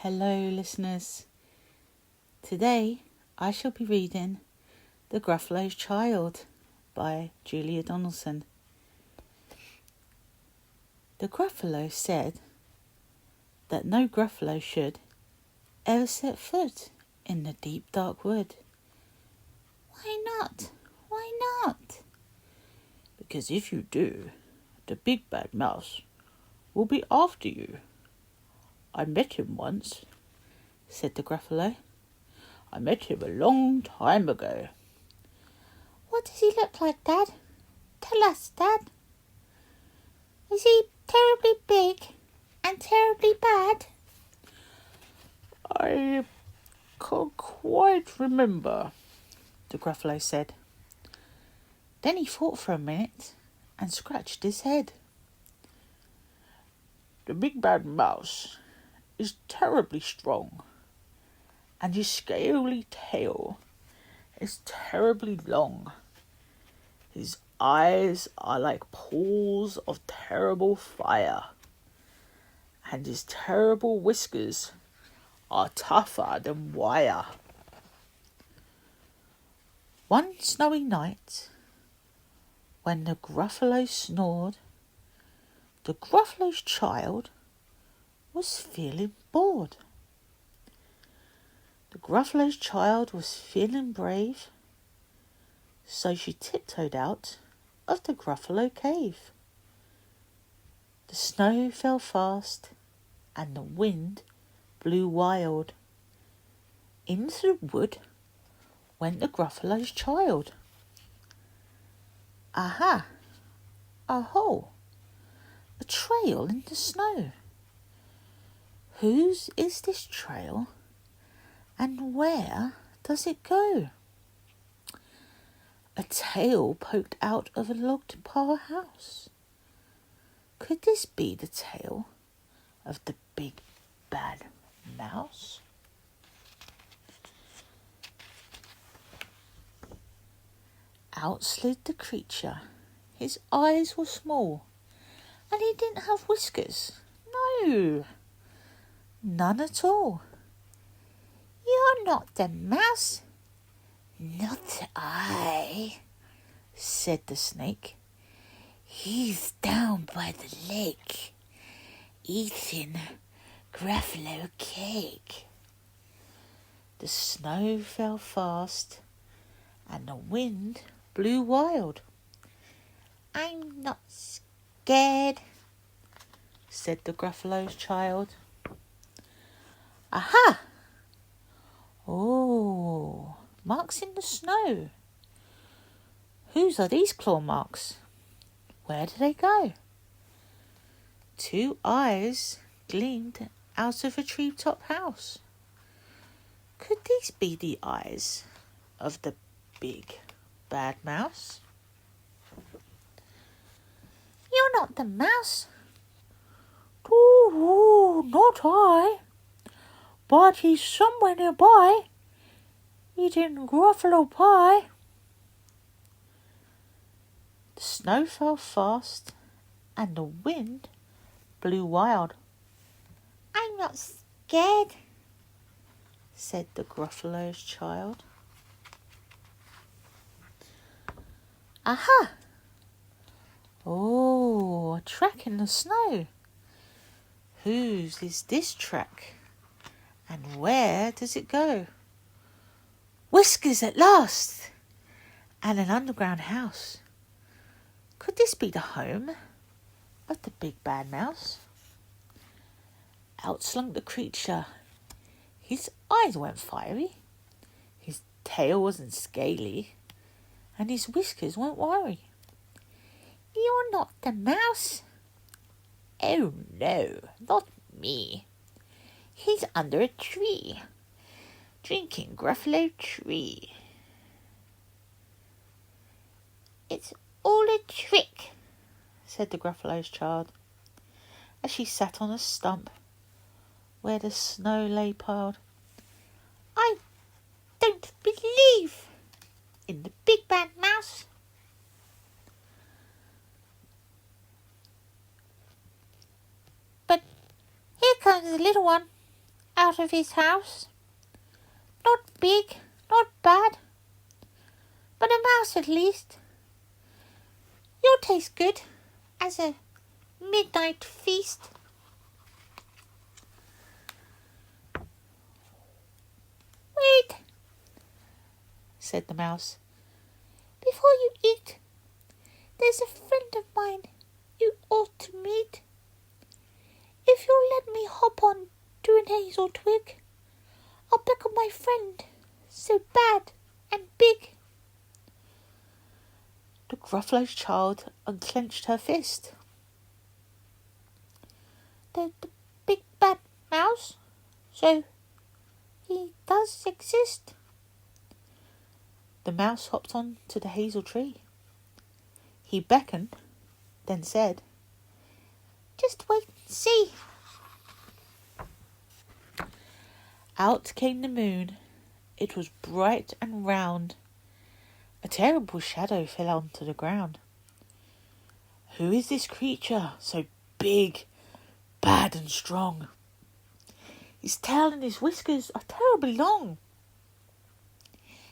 Hello listeners. Today I shall be reading The Gruffalo Child by Julia Donaldson. The Gruffalo said that no Gruffalo should ever set foot in the deep dark wood. Why not? Why not? Because if you do, the big bad mouse will be after you. I met him once, said the Gruffalo. I met him a long time ago. What does he look like, Dad? Tell us, Dad. Is he terribly big and terribly bad? I can't quite remember, the Gruffalo said. Then he thought for a minute and scratched his head. The big bad mouse is terribly strong, and his scaly tail is terribly long. His eyes are like pools of terrible fire, and his terrible whiskers are tougher than wire. One snowy night, when the Gruffalo snored, the Gruffalo's child was feeling bored. The Gruffalo's child was feeling brave, so she tiptoed out of the Gruffalo cave. The snow fell fast and the wind blew wild. Into the wood went the Gruffalo's child. Aha! A hole! A trail in the snow. Whose is this trail, and where does it go? A tail poked out of a log-to-pile house. Could this be the tail of the big bad mouse? Out slid the creature. His eyes were small, and he didn't have whiskers. No, none at all. You're not the mouse. Not I, said the snake. He's down by the lake, eating Gruffalo cake. The snow fell fast, and the wind blew wild. I'm not scared, said the Gruffalo's child. Aha! Oh, marks in the snow. Whose are these claw marks? Where do they go? Two eyes gleamed out of a treetop house. Could these be the eyes of the big bad mouse? You're not the mouse. Oh, not I. But he's somewhere nearby, eating Gruffalo pie. The snow fell fast, and the wind blew wild. I'm not scared, said the Gruffalo's child. Aha! Oh, a track in the snow. Whose is this track? And where does it go? Whiskers at last! And an underground house. Could this be the home of the big bad mouse? Out slunk the creature. His eyes weren't fiery, his tail wasn't scaly, and his whiskers weren't wiry. You're not the mouse. Oh no, not me. He's under a tree, drinking Gruffalo Tree. It's all a trick, said the Gruffalo's child, as she sat on a stump where the snow lay piled. I don't believe in the big bad mouse. But here comes the little one. out of his house. Not big, not bad, but a mouse at least. You'll taste good as a midnight feast. Wait, said the mouse. Before you eat, there's a friend of mine you ought to meet. If you'll let me hop on to an hazel twig, I'll beckon my friend, so bad and big. The Gruffalo's child unclenched her fist. The big bad mouse? So he does exist? The mouse hopped on to the hazel tree. He beckoned, then said, Just wait and see. Out came the moon. It was bright and round. A terrible shadow fell onto the ground. Who is this creature so big, bad and strong? His tail and his whiskers are terribly long.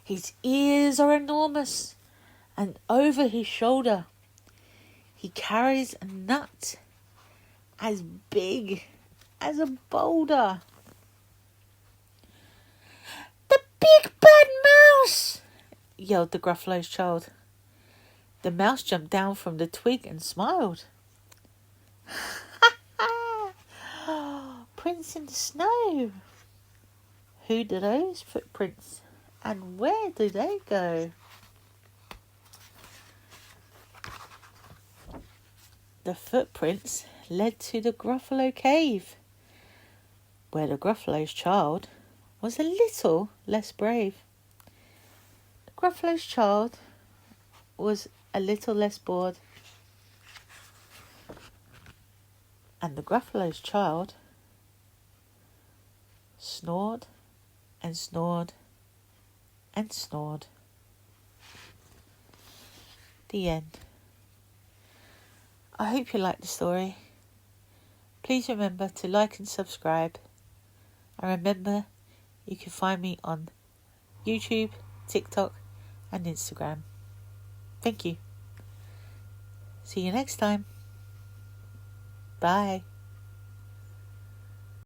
His ears are enormous, and over his shoulder he carries a nut as big as a boulder. The big bad mouse! Yelled the Gruffalo's child. The mouse jumped down from the twig and smiled. Prints in the snow. Who do those footprints and where do they go? The footprints led to the Gruffalo cave, where the Gruffalo's child was a little less brave. The Gruffalo's child was a little less bored, and the Gruffalo's child snored and snored and snored. The end. I hope you liked the story. Please remember to like and subscribe. And remember, you can find me on YouTube, TikTok and Instagram. Thank you. See you next time. Bye.